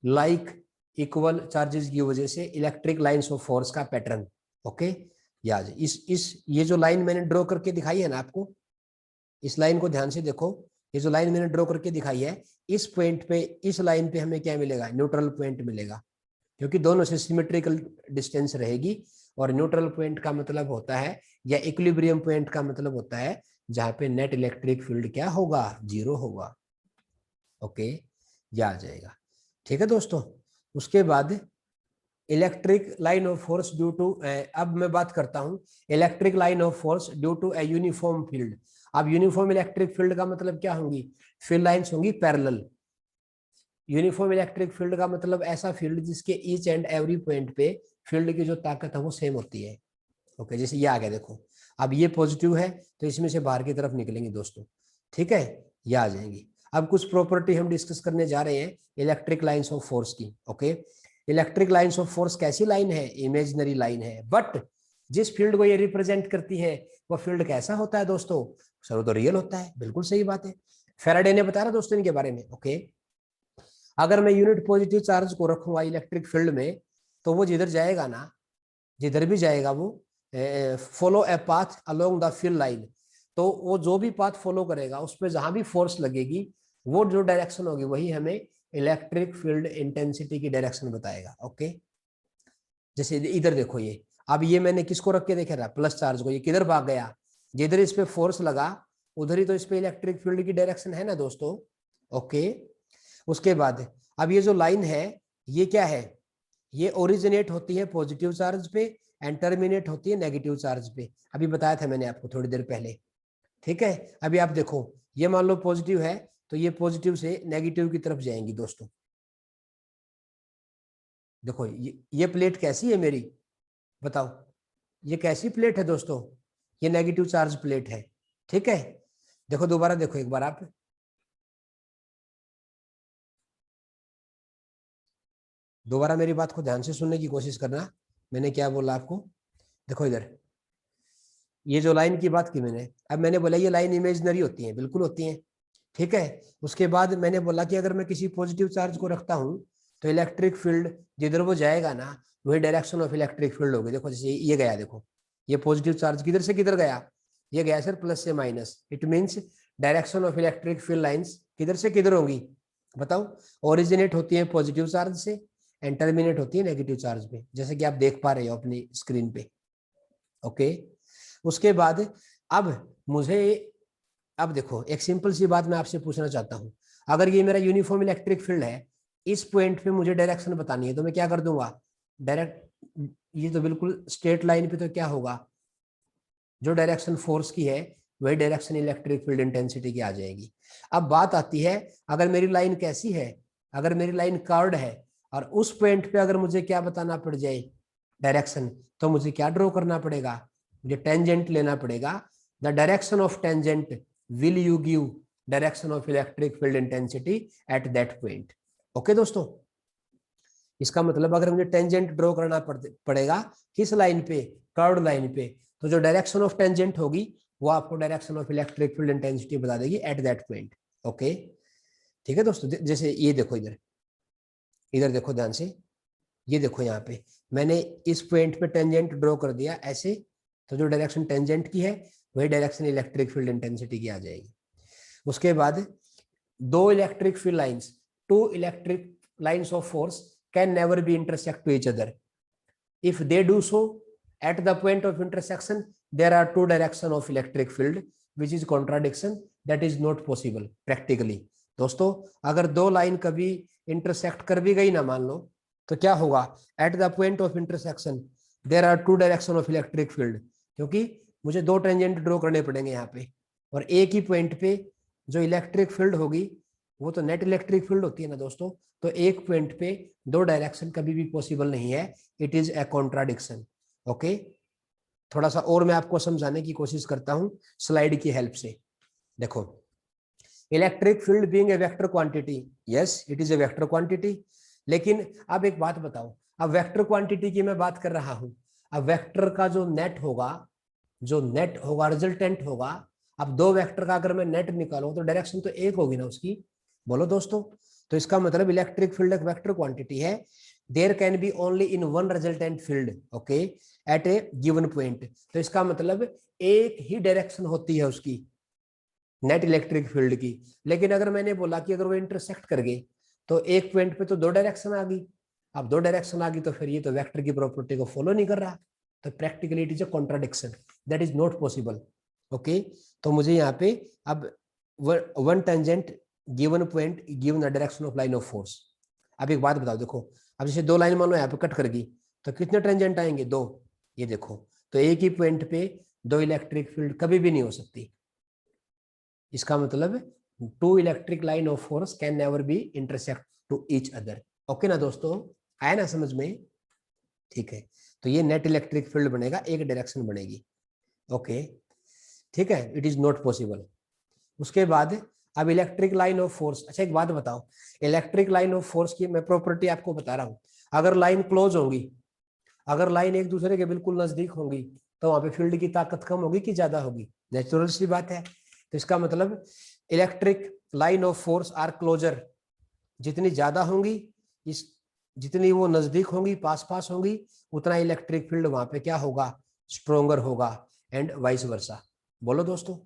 लाइक इक्वल चार्जेस की वजह से इलेक्ट्रिक लाइंस ऑफ फोर्स का पैटर्न। ओके, याद इस ये जो लाइन मैंने ड्रॉ करके दिखाई है ना आपको, इस लाइन को ध्यान से देखो, ये जो लाइन मैंने ड्रॉ करके दिखाई है, इस पॉइंट पे, इस लाइन पे हमें क्या मिलेगा, न्यूट्रल पॉइंट मिलेगा, क्योंकि दोनों से सिमेट्रिकल डिस्टेंस रहेगी। और न्यूट्रल पॉइंट का मतलब होता है, या इक्विलिब्रियम पॉइंट का मतलब होता है जहां पे नेट इलेक्ट्रिक फील्ड क्या होगा, जीरो होगा। ओके, यह आ जाएगा। ठीक है दोस्तों, उसके बाद electric line of force due to, अब मैं बात करता हूं electric line of force due to a uniform field. अब यूनिफॉर्म इलेक्ट्रिक फील्ड का मतलब क्या होंगी, फील्ड लाइंस होंगी पैरेलल। यूनिफॉर्म इलेक्ट्रिक फील्ड का मतलब ऐसा फील्ड जिसके ईच एंड एवरी पॉइंट पे फील्ड की जो ताकत है वो सेम होती है। ओके, जैसे ये आ गया देखो, अब ये पॉजिटिव है तो इसमें से बाहर की तरफ निकलेंगे दोस्तों। ठीक है, ये आ जाएंगी। अब कुछ प्रॉपर्टी हम डिस्कस करने जा रहे हैं इलेक्ट्रिक लाइंस ऑफ फोर्स की। Okay, electric lines of force कैसी लाइन है, इमेजिनरी लाइन है, बट जिस फील्ड को ये रिप्रेजेंट करती है वो फील्ड कैसा होता है दोस्तों, सर वो तो रियल होता है। बिल्कुल सही बात है, फैराडे ने बताया दोस्तों इनके बारे में। ओके, अगर मैं यूनिट पॉजिटिव चार्ज को रखूंगा इलेक्ट्रिक फील्ड में, तो वो जिधर जाएगा ना, जिधर भी जाएगा वो follow a path along the field line, तो वो जो भी पाथ फॉलो करेगा उस पर जहां भी फोर्स लगेगी वो जो डायरेक्शन होगी वही हमें इलेक्ट्रिक फील्ड इंटेंसिटी की डायरेक्शन बताएगा। ओके, जैसे इधर देखो, ये अब ये मैंने किसको रख के देखा था, प्लस चार्ज को, ये किधर भाग गया, जिधर इस पे फोर्स लगा उधर ही तो इस पे इलेक्ट्रिक फील्ड की डायरेक्शन है ना दोस्तों। ओके, उसके बाद अब ये जो लाइन है ये क्या है, ये ओरिजिनेट होती है पॉजिटिव चार्ज पे एंड टर्मिनेट होती है नेगेटिव चार्ज पे, अभी बताया था मैंने आपको थोड़ी देर पहले। ठीक है, अभी आप देखो, ये मान लो पॉजिटिव है तो ये पॉजिटिव से नेगेटिव की तरफ जाएंगी दोस्तों। देखो ये प्लेट कैसी है मेरी, बताओ, ये कैसी प्लेट है दोस्तों, ये नेगेटिव चार्ज प्लेट है। ठीक है, देखो दोबारा देखो एक बार आप, दोबारा मेरी बात को ध्यान से सुनने की कोशिश करना, मैंने क्या बोला आपको। देखो इधर, ये जो लाइन की बात की मैंने, अब मैंने बोला ये लाइन इमेजिनरी होती है, बिल्कुल होती है। ठीक है, उसके बाद मैंने बोला कि अगर मैं किसी पॉजिटिव चार्ज को रखता हूं तो इलेक्ट्रिक फील्ड जिधर वो जाएगा ना वही डायरेक्शन ऑफ इलेक्ट्रिक फील्ड होगी। देखो जैसे ये गया, देखो ये पॉजिटिव चार्ज किधर से किधर गया, ये गया सर प्लस से minus, it means direction of electric field lines किधर से किधर होंगी, बताओ, ओरिजिनेट होती है पॉजिटिव चार्ज से एंड टर्मिनेट होती है नेगेटिव चार्ज पे, जैसे कि आप देख पा रहे हो अपनी स्क्रीन पे। ओके, उसके बाद अब देखो एक सिंपल सी बात मैं आपसे पूछना चाहता हूं, अगर ये मेरा यूनिफॉर्म इलेक्ट्रिक फील्ड है, इस पॉइंट पे मुझे डायरेक्शन बतानी है, तो मैं क्या कर दूंगा, डायरेक्ट ये तो बिल्कुल स्ट्रेट लाइन पे, तो क्या होगा, जो डायरेक्शन फोर्स की है वही डायरेक्शन इलेक्ट्रिक फील्ड इंटेंसिटी की आ जाएगी। अब बात आती है, अगर मेरी लाइन कैसी है, अगर मेरी लाइन कर्व्ड है और उस पॉइंट पे अगर मुझे क्या बताना पड़ जाए डायरेक्शन, तो मुझे क्या ड्रॉ करना पड़ेगा, मुझे टेंजेंट लेना पड़ेगा। The direction of tangent will you give direction of electric field intensity eight that point. Okay दोस्तों, इसका मतलब अगर मुझे टेंजेंट ड्रॉ करना पड़ेगा किस लाइन पे, कर्व्ड लाइन पे, तो जो डायरेक्शन ऑफ टेंजेंट होगी वो आपको direction of electric field intensity बता देगी एट दैट पॉइंट। ओके, ठीक है दोस्तों, जैसे ये देखो, इधर देखो ध्यान से, ये देखो यहाँ पे मैंने इस पॉइंट पे टेंजेंट ड्रॉ कर दिया ऐसे, तो जो डायरेक्शन टेंजेंट की है वही डायरेक्शन इलेक्ट्रिक फील्ड इंटेंसिटी की आ जाएगी। उसके बाद दो electric field lines, two electric lines of force can never be intersect to each other, if they do so at the point of intersection there are two direction of electric field which is contradiction, that is not possible practically। दोस्तों अगर दो line कभी intersect कर भी गई ना मान लो, तो क्या होगा, at the point of intersection there are two direction of electric field, क्योंकि मुझे दो टेंजेंट ड्रॉ करने पड़ेंगे यहाँ पे, और एक ही पॉइंट पे जो इलेक्ट्रिक फील्ड होगी वो तो नेट इलेक्ट्रिक फील्ड होती है ना दोस्तों, तो एक पॉइंट पे दो डायरेक्शन कभी भी पॉसिबल नहीं है, it is A contradiction. Okay, थोड़ा सा और मैं आपको समझाने की कोशिश करता हूं स्लाइड की हेल्प से। देखो, electric field being a vector quantity, yes it is A vector quantity, लेकिन अब एक बात बताओ, अब वेक्टर क्वांटिटी की मैं बात कर रहा हूं, अब वेक्टर का जो नेट होगा रिजल्टेंट होगा, अब दो वेक्टर का अगर मैं नेट निकालूं तो डायरेक्शन तो एक होगी ना उसकी, बोलो दोस्तों, तो इसका मतलब इलेक्ट्रिक फील्ड एक वेक्टर क्वांटिटी है, there can be only in one resultant field, okay, at a given point, तो इसका मतलब एक ही डायरेक्शन होती है उसकी नेट इलेक्ट्रिक फील्ड की, लेकिन अगर मैंने बोला कि अगर वो इंटरसेक्ट कर गए तो एक पॉइंट पे तो दो डायरेक्शन आ गई, अब दो डायरेक्शन आ गई तो फिर ये तो वेक्टर की प्रॉपर्टी को फॉलो नहीं कर रहा, तो practically it is a contradiction, that is not possible. Okay, तो मुझे यहाँ पे अब one tangent given point given the direction of line of force. अब एक बात बताओ, देखो अब जैसे दो लाइन मान लो यहाँ पे कट कर गई तो कितने टेंजेंट आएंगे, दो, ये देखो, तो एक ही पॉइंट पे दो इलेक्ट्रिक फील्ड कभी भी नहीं हो सकती, इसका मतलब two electric line of force can never be intersect to each other. Okay ना दोस्तों, आया ना समझ में, ठीक है, तो ये नेट इलेक्ट्रिक फील्ड बनेगा, एक डायरेक्शन बनेगी। ओके, ठीक है, इट इज नॉट पॉसिबल। उसके बाद अब इलेक्ट्रिक लाइन ऑफ फोर्स, अच्छा एक बात बताओ, इलेक्ट्रिक लाइन ऑफ फोर्स की मैं प्रॉपर्टी आपको बता रहा हूं, अगर लाइन क्लोज होगी, अगर लाइन एक दूसरे के बिल्कुल नजदीक होगी, तो वहां पे फील्ड की ताकत कम होगी कि ज्यादा होगी, नेचुरल सी बात है, तो इसका मतलब electric line of force are closer, जितनी ज्यादा होंगी इस जितनी वो नजदीक होंगी, पास पास होंगी, उतना इलेक्ट्रिक फील्ड वहां पे क्या होगा, स्ट्रोंगर होगा, एंड वाइस वर्सा। बोलो दोस्तों,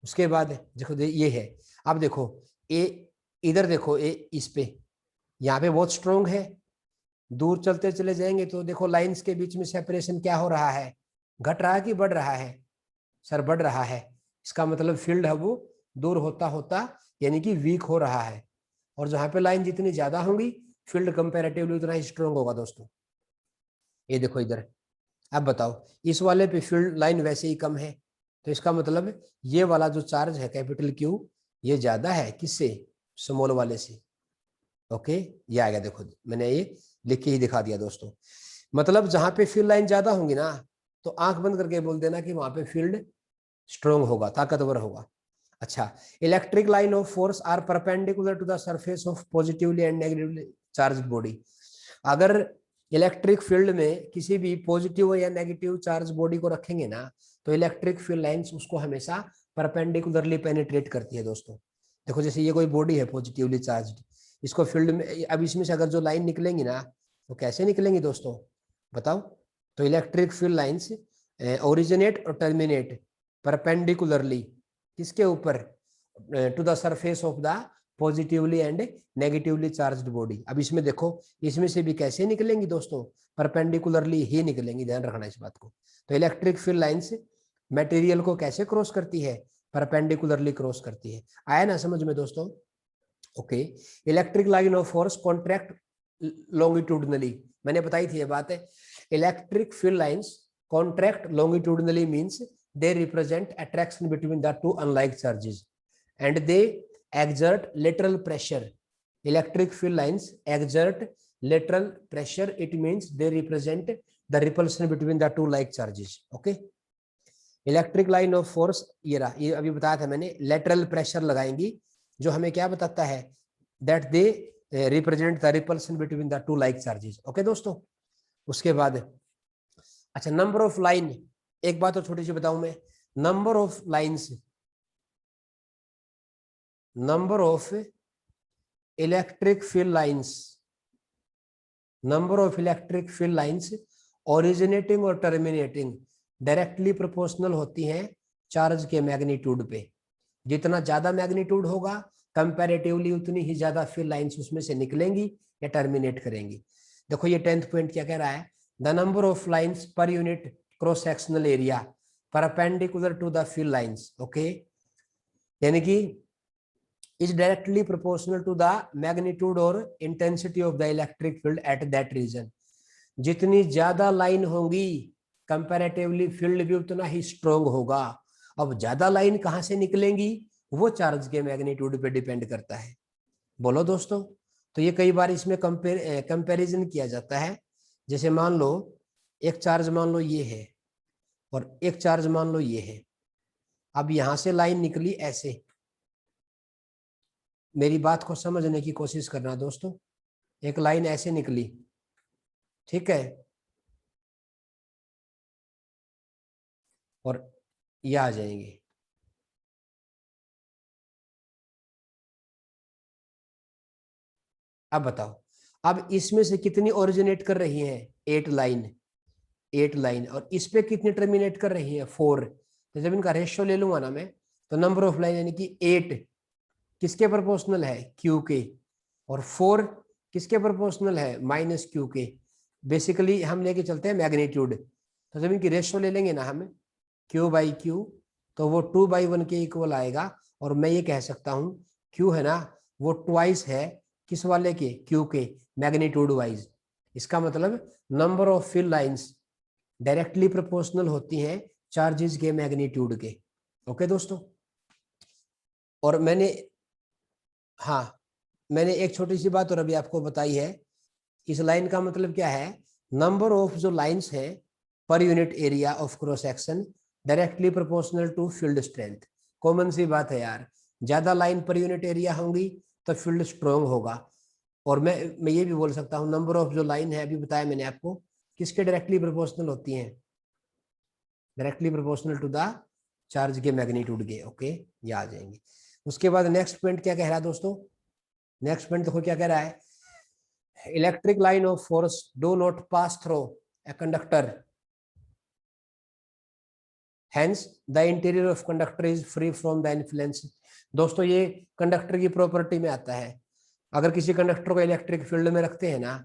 उसके बाद देखो ये है, अब देखो ए, इधर देखो ए, इस पे यहाँ पे बहुत स्ट्रोंग है, दूर चलते चले जाएंगे तो देखो लाइंस के बीच में सेपरेशन क्या हो रहा है, घट रहा है कि बढ़ रहा है, सर बढ़ रहा है, इसका मतलब फील्ड है वो दूर होता होता यानी कि वीक हो रहा है, और जहां पे लाइन जितनी ज्यादा होंगी फील्ड कंपैरेटिवली उतना ही स्ट्रोंग होगा दोस्तों। ये देखो इधर, अब बताओ इस वाले पे फील्ड लाइन वैसे ही कम है, तो इसका मतलब ये वाला जो चार्ज है कैपिटल क्यू, ये ज्यादा है किससे, स्मॉल वाले से। ओके, ये आ गया, देखो मैंने ये लिख के ही दिखा दिया दोस्तों, मतलब जहां पे फील्ड लाइन ज्यादा होंगी ना, तो आंख बंद करके बोल देना कि वहां पे फील्ड स्ट्रोंग होगा, ताकतवर होगा। अच्छा, electric line of force are perpendicular to the surface of positively and negatively charged body, अगर इलेक्ट्रिक फील्ड में किसी भी पॉजिटिव या नेगेटिव चार्ज बॉडी को रखेंगे ना, तो इलेक्ट्रिक फील्ड लाइंस उसको हमेशा परपेंडिकुलरली पेनिट्रेट करती है दोस्तों। देखो जैसे ये कोई बॉडी है पॉजिटिवली चार्ज्ड, इसको फील्ड में अब इसमें से अगर जो लाइन निकलेंगी ना, तो कैसे निकलेंगी दोस्तों बताओ, तो इलेक्ट्रिक फील्ड लाइंस ओरिजिनेट और टर्मिनेट परपेंडिकुलरली किसके ऊपर, to the surface of the positively and negatively charged body. अब इसमें देखो, इसमें से भी कैसे निकलेंगी दोस्तों, परपेंडिकुलरली ही निकलेंगी, ध्यान रखना इस बात को। तो इलेक्ट्रिक फील्ड लाइंस मटेरियल को कैसे क्रॉस करती है, परपेंडिकुलरली क्रॉस करती है। आया ना समझ में दोस्तों? Okay. Electric line of force contract longitudinally, मैंने बताई थी ये बात है। Electric field lines contract longitudinally means they represent attraction between the two unlike charges and they exert lateral pressure. Electric field lines exert lateral pressure, it means they represent the repulsion between the two like charges. Okay, electric line of force ये अभी बताया था मैंने, lateral pressure लगाएंगी जो हमें क्या बताता है, that they represent the repulsion between the two like charges. Okay दोस्तों, उसके बाद अच्छा नंबर ऑफ लाइन, एक बात और छोटी सी बताऊं मैं, number of lines, number of electric field lines, number of electric field lines originating और टर्मिनेटिंग डायरेक्टली प्रोपोर्शनल होती हैं चार्ज के मैग्नीट्यूड पे। जितना ज्यादा मैग्नीट्यूड होगा कंपैरेटिवली उतनी ही ज्यादा फील्ड लाइंस उसमें से निकलेंगी या टर्मिनेट करेंगी। देखो ये 10th पॉइंट क्या कह रहा है, the number of lines per unit cross sectional area perpendicular to the field lines. Okay, यानी कि is directly proportional to the magnitude और intensity of the electric field at that region. जितनी ज्यादा line होंगी कंपैरेटिवली फील्ड भी उतना ही strong होगा। अब ज्यादा लाइन कहां से निकलेंगी वो चार्ज के मैग्नीट्यूड पे डिपेंड करता है। बोलो दोस्तों, तो ये कई बार इसमें कंपैरिजन किया जाता है। जैसे मान लो एक चार्ज मान लो ये है और एक चार्ज मान लो ये है। अब यहां से लाइन निकली ऐसे, मेरी बात को समझने की कोशिश करना दोस्तों। एक लाइन ऐसे निकली, ठीक है, और ये आ जाएंगे। अब बताओ, अब इसमें से कितनी ओरिजिनेट कर रही है, 8 लाइन, 8 लाइन, और इस पे कितनी टर्मिनेट कर रही है, 4। तो जब इनका रेशियो ले लूंगा ना मैं, तो नंबर ऑफ लाइन यानी कि 8 किसके प्रोपोर्शनल है, क्यू के, और 4 किसके प्रोपोर्शनल है, माइनस क्यू के। बेसिकली हम लेके चलते हैं मैग्नीट्यूड, तो जब इनकी रेशियो ले लेंगे ना हम क्यू बाई क्यू, तो वो 2/1 के इक्वल आएगा। और मैं ये कह सकता हूं क्यू है ना वो ट्वाइस है किस वाले के, क्यू के, मैग्नीट्यूड वाइज। इसका मतलब number of field lines directly proportional होती हैं चार्जेस के मैग्नीट्यूड के। ओके दोस्तों, और मैंने मैंने एक छोटी सी बात और अभी आपको बताई है। इस लाइन का मतलब क्या है, नंबर ऑफ जो लाइंस है per unit area of cross section directly proportional to field strength. Common सी बात है यार, ज्यादा लाइन पर यूनिट एरिया होंगी तो फील्ड स्ट्रॉन्ग होगा। और मैं ये भी बोल सकता हूँ नंबर ऑफ जो लाइन है अभी बताया मैंने आपको किसके डायरेक्टली प्रोपोर्शनल होती हैं, directly proportional to the charge के मैग्नीट्यूड के। ओके, ये आ जाएंगे। उसके बाद नेक्स्ट पॉइंट क्या कह रहा है दोस्तों, नेक्स्ट पॉइंट देखो क्या कह रहा है, electric line of force do not pass through a conductor, hence the interior of conductor is free from the influence. दोस्तों ये कंडक्टर की प्रॉपर्टी में आता है। अगर किसी कंडक्टर को इलेक्ट्रिक फील्ड में रखते हैं ना,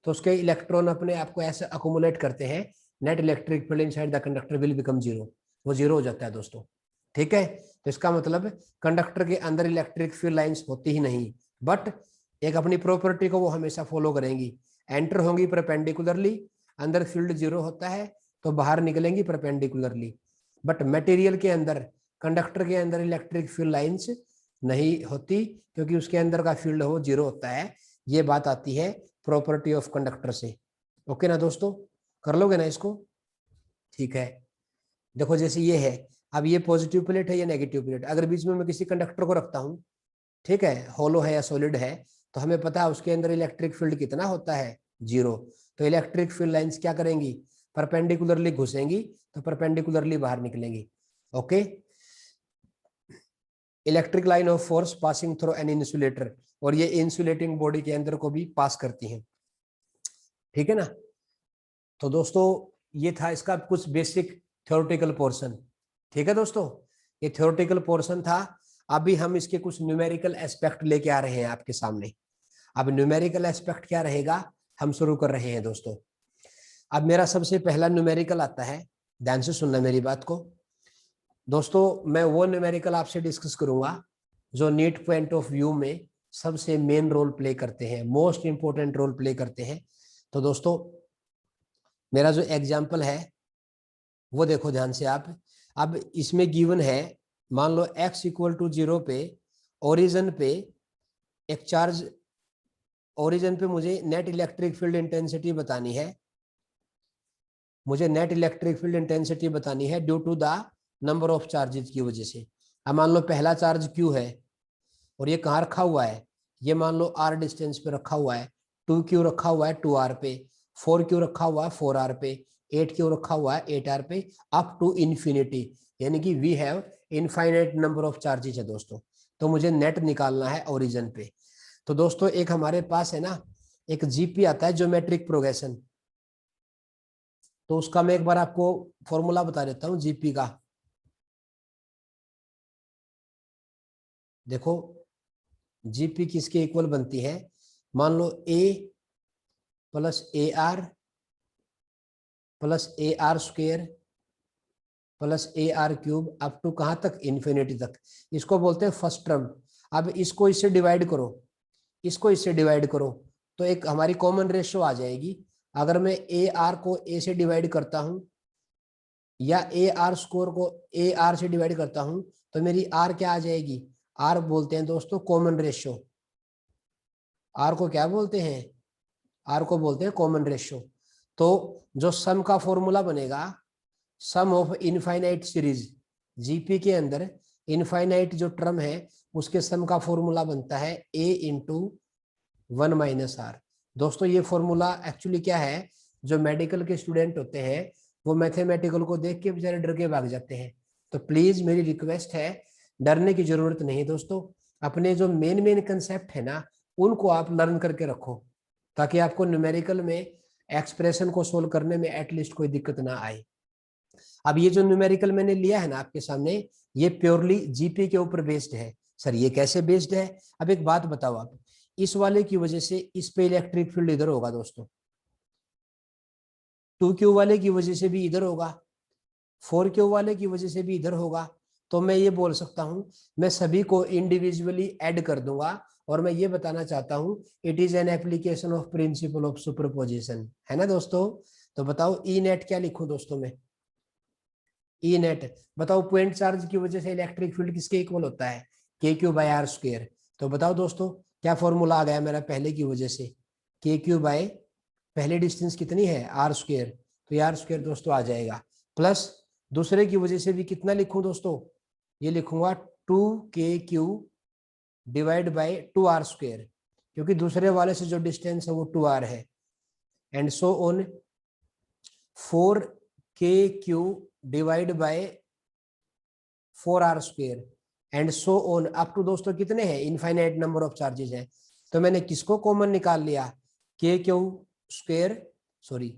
तो उसके इलेक्ट्रॉन अपने आप को ऐसे अकोमुलेट करते हैं, net electric field inside the conductor will become zero, वो जीरो हो जाता है दोस्तों। ठीक है, तो इसका मतलब कंडक्टर के अंदर इलेक्ट्रिक फील्ड लाइंस होती ही नहीं, बट एक अपनी प्रॉपर्टी को वो हमेशा फॉलो करेंगी, एंटर होंगी परपेंडिकुलरली, अंदर फील्ड जीरो होता है तो बाहर निकलेंगी परपेंडिकुलरली। बट मटेरियल के अंदर, कंडक्टर के अंदर इलेक्ट्रिक फील्ड लाइंस नहीं होती क्योंकि उसके अंदर का फील्ड हो जीरो होता है। ये बात आती है प्रॉपर्टी ऑफ कंडक्टर से। ओके ना दोस्तों, कर लोगे ना इसको? ठीक है, देखो जैसे ये है, अब ये पॉजिटिव प्लेट है, ये नेगेटिव प्लेट। अगर बीच में मैं किसी कंडक्टर को रखता हूँ, ठीक है, होलो है या सॉलिड है, तो हमें पता है उसके अंदर इलेक्ट्रिक फील्ड कितना होता है, जीरो। तो इलेक्ट्रिक फील्ड लाइंस क्या करेंगी, परपेंडिकुलरली घुसेंगी तो परपेंडिकुलरली बाहर निकलेंगी। Okay, electric line of force passing through an insulator, और ये इंसुलेटिंग बॉडी के अंदर को भी पास करती हैं। ठीक है ना, तो दोस्तों ये था इसका कुछ बेसिक थ्योरेटिकल पोर्शन। ठीक है दोस्तों, ये थ्योरेटिकल पोर्शन था। अभी हम इसके कुछ न्यूमेरिकल एस्पेक्ट लेके आ रहे हैं आपके सामने। अब न्यूमेरिकल एस्पेक्ट क्या रहेगा, हम शुरू कर रहे हैं दोस्तों। अब मेरा सबसे पहला न्यूमेरिकल आता है, ध्यान से सुनना मेरी बात को दोस्तों। मैं वो न्यूमेरिकल आपसे डिस्कस करूंगा जो नीट पॉइंट ऑफ व्यू में सबसे मेन रोल प्ले करते हैं, मोस्ट इंपोर्टेंट रोल प्ले करते हैं। तो दोस्तों मेरा जो एग्जाम्पल है वो देखो ध्यान से आप। अब इसमें गिवन है, मान लो x इक्वल टू 0 पे ओरिजिन पे एक चार्ज, ओरिजिन पे मुझे नेट इलेक्ट्रिक फील्ड इंटेंसिटी बतानी है, मुझे नेट इलेक्ट्रिक फील्ड इंटेंसिटी बतानी है due to the number of charges की वजह से। अब मान लो पहला चार्ज Q है और ये कहाँ रखा हुआ है, ये मान लो R डिस्टेंस पे रखा हुआ है, 2Q रखा हुआ है 2R पे, 4Q रखा हुआ है 4R पे, 8Q रखा हुआ है 8R पे, अप टू इन्फिनिटी, यानी कि we have infinite number of charges है दोस्तों। तो मुझे नेट निकालना है ओरिजिन पे। तो दोस्तों एक हमारे पास है ना, एक जीपी आता है ज्योमेट्रिक प्रोग्रेशन, तो उसका मैं एक बार आपको फॉर्मूला बता देता हूं जीपी का। देखो जीपी किसके इक्वल बनती है, मान लो a plus a r plus a r square plus a r cube up to कहां तक, इन्फिनिटी तक। इसको बोलते हैं फर्स्ट टर्म। अब इसको इससे डिवाइड करो, इसको इससे डिवाइड करो, तो एक हमारी कॉमन रेशियो आ जाएगी। अगर मैं ए आर को ए से डिवाइड करता हूं या ए आर स्कोर को ए आर से डिवाइड करता हूं, तो मेरी आर क्या आ जाएगी, आर बोलते हैं दोस्तों कॉमन रेशियो। आर को क्या बोलते हैं, आर को बोलते हैं कॉमन रेशियो। तो जो सम का फॉर्मूला बनेगा, सम ऑफ इनफाइनाइट सीरीज, जीपी के अंदर इनफाइनाइट जो टर्म है उसके सम का फॉर्मूला बनता है ए इंटू 1 माइनस आर। दोस्तों ये फॉर्मूला एक्चुअली क्या है, जो मेडिकल के स्टूडेंट होते हैं वो मैथमेटिकल को देख के बेचारे डर के भाग जाते हैं। तो प्लीज मेरी रिक्वेस्ट है, डरने की जरूरत नहीं दोस्तों। अपने जो मेन मेन कंसेप्ट है ना उनको आप लर्न करके रखो, ताकि आपको न्यूमेरिकल में एक्सप्रेशन को सोल्व करने में एटलीस्ट कोई दिक्कत ना आए। अब ये जो न्यूमेरिकल मैंने लिया है ना आपके सामने, ये प्योरली जीपी के ऊपर बेस्ड है। सर ये कैसे बेस्ड है, अब एक बात बताओ आप, इस वाले की वजह से इस पे इलेक्ट्रिक फील्ड इधर होगा दोस्तों, 2Q वाले की वजह से भी इधर होगा, 4Q वाले की वजह से भी इधर होगा। तो मैं ये बोल सकता हूं, मैं सभी को इंडिविजुअली ऐड कर दूंगा और मैं ये बताना चाहता हूं it is an application of principal of superposition, है ना दोस्तों। तो बताओ ई नेट क्या लिखूं दोस्तों मैं, ई नेट बताओ पॉइंट चार्ज की वजह से इलेक्ट्रिक फील्ड किसके इक्वल होता है, KQ बाय आर स्क्वायर। तो बताओ दोस्तों क्या फॉर्मूला आ गया मेरा पहले की वजह से, KQ बाय पहले डिस्टेंस कितनी है आर स्क्वायर, तो आर स्क्वायर दोस्तों आ जाएगा, प्लस दूसरे की वजह से भी कितना लिखूं दोस्तों, ये लिखूंगा 2KQ divide by 2R square, क्योंकि दूसरे वाले से जो डिस्टेंस है वो 2R है, and so on 4KQ divide by 4R square and so on up to दोस्तों कितने हैं, इनफाइनाइट नंबर ऑफ चार्जेस हैं। तो मैंने किसको कॉमन निकाल लिया, KQ square, sorry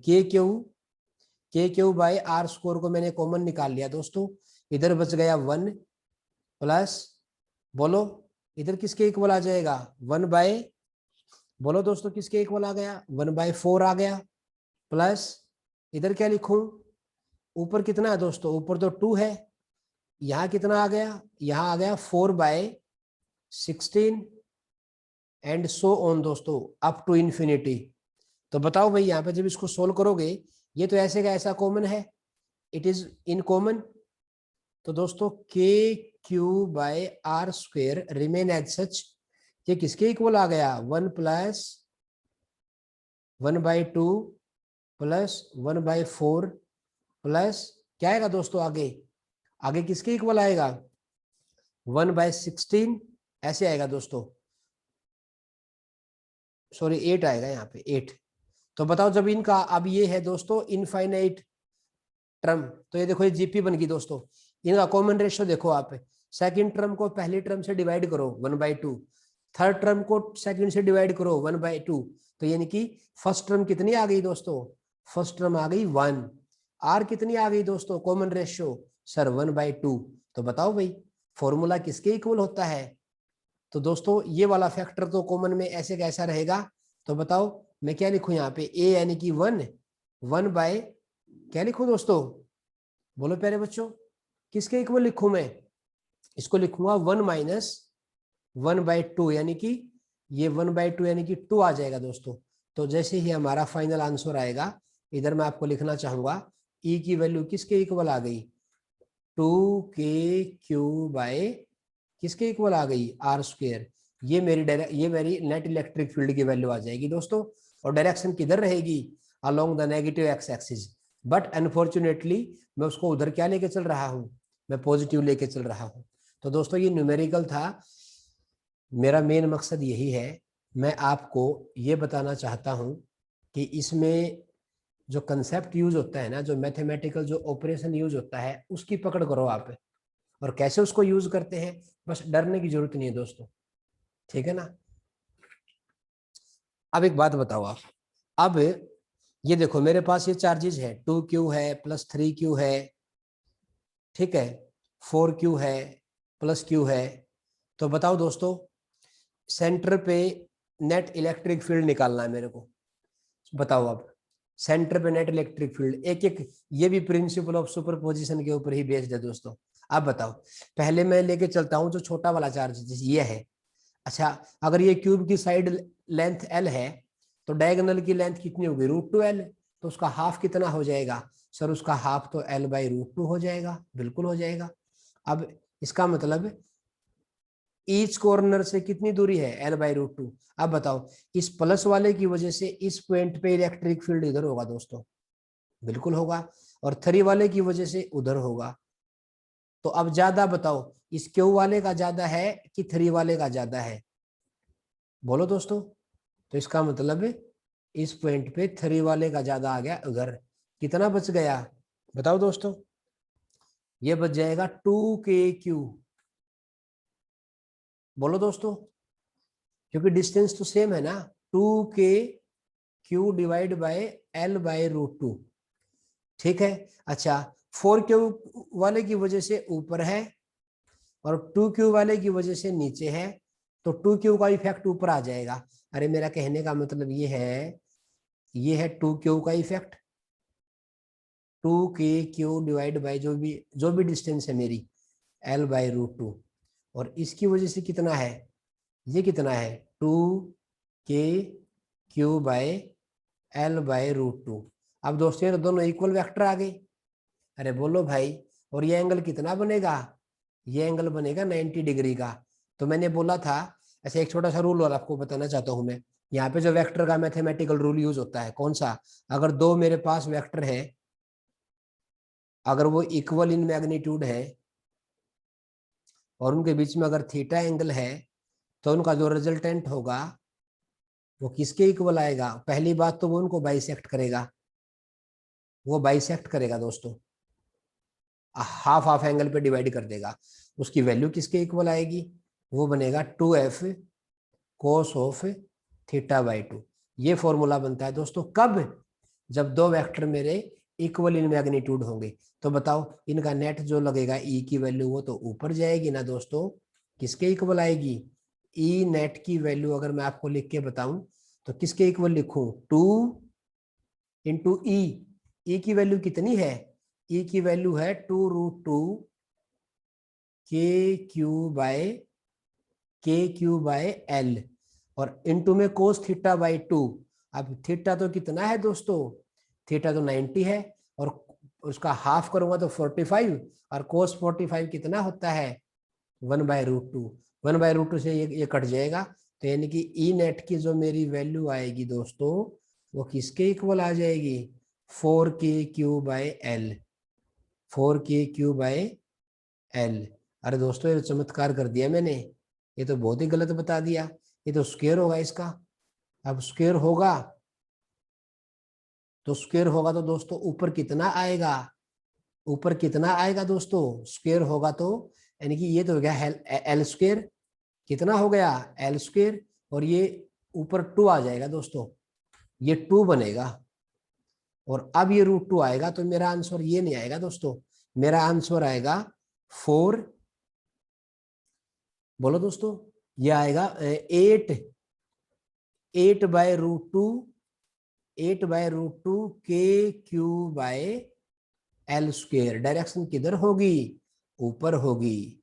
KQ by R square को मैंने कॉमन निकाल लिया दोस्तों। इधर बच गया 1 प्लस, बोलो इधर किसके इक्वल आ जाएगा, 1 बाय, बोलो दोस्तों किसके इक्वल आ गया, 1/4 आ गया, प्लस इधर क्या लिखूं, ऊपर कितना है दोस्तों, ऊपर तो 2 है, यहां कितना आ गया, यहां आ गया 4/16 एंड सो ऑन दोस्तों अप टू इन्फिनिटी। तो बताओ भाई यहाँ पे जब इसको सोल्व करोगे, ये तो ऐसे का ऐसा कॉमन है, इट इज इन कॉमन। तो दोस्तों KQ by R square remain as such, ये किसके इक्वल आ गया, 1 प्लस 1/2 प्लस 1/4 प्लस क्या आएगा दोस्तों आगे, आगे किसके इक्वल आएगा 1/16 ऐसे आएगा दोस्तों, सॉरी 8 आएगा यहाँ पे 8। तो बताओ जब इनका, अब ये है दोस्तों इनफाइनाइट टर्म, तो ये देखो ये जीपी बन गई दोस्तों। इनका कॉमन रेशियो देखो आप, सेकंड टर्म को पहली टर्म से डिवाइड करो 1/2, थर्ड टर्म को सेकंड से डिवाइड करो 1/2, तो यानी कि फर्स्ट टर्म कितनी आ गई दोस्तों, फर्स्ट टर्म आ गई 1। आर कितनी आ गई दोस्तों कॉमन रेशियो, सर 1/2। तो बताओ भाई फॉर्मूला किसके इक्वल होता है? तो दोस्तों ये वाला फैक्टर तो कॉमन में ऐसे कैसा रहेगा, तो बताओ मैं क्या लिखूं यहाँ पे, a यानी कि 1 बाय क्या लिखूं दोस्तों, बोलो प्यारे बच्चों, किसके इक्वल लिखूं मैं? इसको लिखूंगा 1-1/2, यानी कि ये 1/2 यानी कि 2 आ जाएगा दोस्तों। तो जैसे ही हमारा फाइनल आंसर आएगा, इधर मैं आपको लिखना चाहूंगा ई की वैल्यू किसके इक्वल आ गई, 2kq बाय किसके इक्वल आ गई, r²। ये मेरी नेट इलेक्ट्रिक फील्ड की वैल्यू आ जाएगी दोस्तों। और डायरेक्शन किधर रहेगी, along the negative x axis. But unfortunately मैं उसको उधर क्या लेके चल रहा हूँ, मैं पॉजिटिव लेके चल रहा हूँ। तो दोस्तों ये न्यूमेरिकल था, मेरा मेन मकसद यही है, मैं आपको ये बताना चाहता हूँ कि इसमें जो कंसेप्ट यूज होता है ना, जो मैथमेटिकल जो ऑपरेशन यूज होता है, उसकी पकड़ करो आप। और कैसे उसको यूज करते हैं, बस डरने की जरूरत नहीं है दोस्तों, ठीक है ना। अब एक बात बताओ आप, अब ये देखो मेरे पास ये चार्जेस है, 2q है प्लस 3q है, ठीक है, 4q है प्लस q है। तो बताओ दोस्तों, सेंटर पे नेट इलेक्ट्रिक फील्ड निकालना है मेरे को। बताओ अब, सेंटर पे नेट इलेक्ट्रिक फील्ड, एक एक, ये भी प्रिंसिपल ऑफ सुपरपोजिशन के ऊपर ही बेस्ड है दोस्तों। अब बताओ, पहले मैं लेके चलता हूं जो छोटा वाला चार्ज ये है। अच्छा, अगर ये क्यूब की साइड लेंथ l है, तो डायगोनल की लेंथ कितनी होगी, √2l। तो उसका हाफ कितना हो जाएगा सर, उसका हाफ तो l/√2 हो जाएगा, बिल्कुल हो जाएगा। अब इसका मतलब ईच कॉर्नर से कितनी दूरी है, l/√2। अब बताओ, इस प्लस वाले की वजह से इस पॉइंट पे इलेक्ट्रिक फील्ड इधर होगा दोस्तों, बिल्कुल होगा, और 3 वाले की वजह से उधर होगा। तो अब ज्यादा बताओ, इस क्यू वाले का ज्यादा है कि 3 वाले का ज्यादा है, बोलो दोस्तों। तो इसका मतलब इस पॉइंट पे 3 वाले का ज्यादा आ गया उधर। कितना बच गया बताओ दोस्तों, ये बच जाएगा 2kq, बोलो दोस्तों, क्योंकि डिस्टेंस तो सेम है ना, 2kq डिवाइड बाय l/√2, ठीक है। अच्छा, 4q वाले की वजह से ऊपर है और 2q वाले की वजह से नीचे है, तो 2q का इफेक्ट ऊपर आ जाएगा। अरे मेरा कहने का मतलब ये है 2q का इफेक्ट, 2kq डिवाइड बाय जो भी डिस्टेंस है मेरी, l/√2। और इसकी वजह से कितना है, ये कितना है, 2kq बाय l/√2। अब दोस्तों ये तो दोनों इक्वल वेक्टर आ गए, अरे बोलो भाई। और ये एंगल कितना बनेगा, ये एंगल बनेगा 90 डिग्री का। तो मैंने बोला था, ऐसे एक छोटा सा रूल और आपको बताना चाहता हूं मैं, यहाँ पे जो वेक्टर का मैथमेटिकल रूल यूज होता है कौन सा, अगर दो मेरे पास वेक्टर है, अगर वो इक्वल इन मैग्नीट्यूड है और उनके बीच में अगर थीटा एंगल है, तो उनका जो रिजल्टेंट होगा वो किसके इक्वल आएगा, पहली बात तो वो उनको बाइसेक्ट करेगा, वो बाइसेक्ट करेगा दोस्तों, हाफ हाफ एंगल पे डिवाइड कर देगा। उसकी वैल्यू किसके इक्वल आएगी, वो बनेगा 2f cos ऑफ θ/2। ये फॉर्मूला बनता है दोस्तों कब, जब दो वेक्टर मेरे इक्वल इन मैग्नीट्यूड होंगे। तो बताओ इनका नेट जो लगेगा ई की वैल्यू वो तो ऊपर जाएगी ना दोस्तों, किसके इक्वल आएगी, ई नेट की वैल्यू अगर मैं आपको लिख के बताऊं तो किसके इक्वल लिखूं, 2 × ई की वैल्यू कितनी है, ई की वैल्यू है 2√2 kq/l और इनटू में cos θ/2। अब थीटा तो कितना है दोस्तों, थीटा तो 90 है और उसका हाफ करूंगा तो 45, और cos 45 कितना होता है 1/√2। 1/√2 से ये कट जाएगा, तो यानी कि ई नेट की जो मेरी वैल्यू आएगी दोस्तों, वो किसके इक्वल आ जाएगी, 4kq/l, 4kq/l। अरे दोस्तों ये चमत्कार कर दिया मैंने, ये तो बहुत ही गलत बता दिया, ये तो स्क्वायर होगा इसका। अब स्क्वायर होगा तो दोस्तों ऊपर कितना आएगा, ऊपर कितना आएगा दोस्तों, स्क्वायर होगा तो, यानी कि ये तो हो गया l², कितना हो गया l², और ये ऊपर 2 आ जाएगा दोस्तों, ये 2 बनेगा। और अब ये √2 आएगा तो मेरा आंसर ये नहीं आएगा दोस्तों, मेरा आंसर आएगा 4 बोलो दोस्तों, ये आएगा 8/√2 के q by L square. Direction किधर होगी, ऊपर होगी,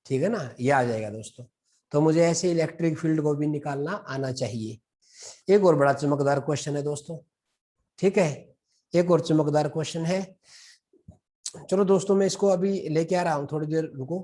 ठीक है ना, ये आ जाएगा दोस्तों। तो मुझे ऐसे इलेक्ट्रिक फील्ड को भी निकालना आना चाहिए। एक और बड़ा चमकदार क्वेश्चन है दोस्तों, ठीक है, एक और चमकदार क्वेश्चन है। चलो दोस्तों मैं इसको अभी लेके आ रहा हूं, थोड़ी देर रुको।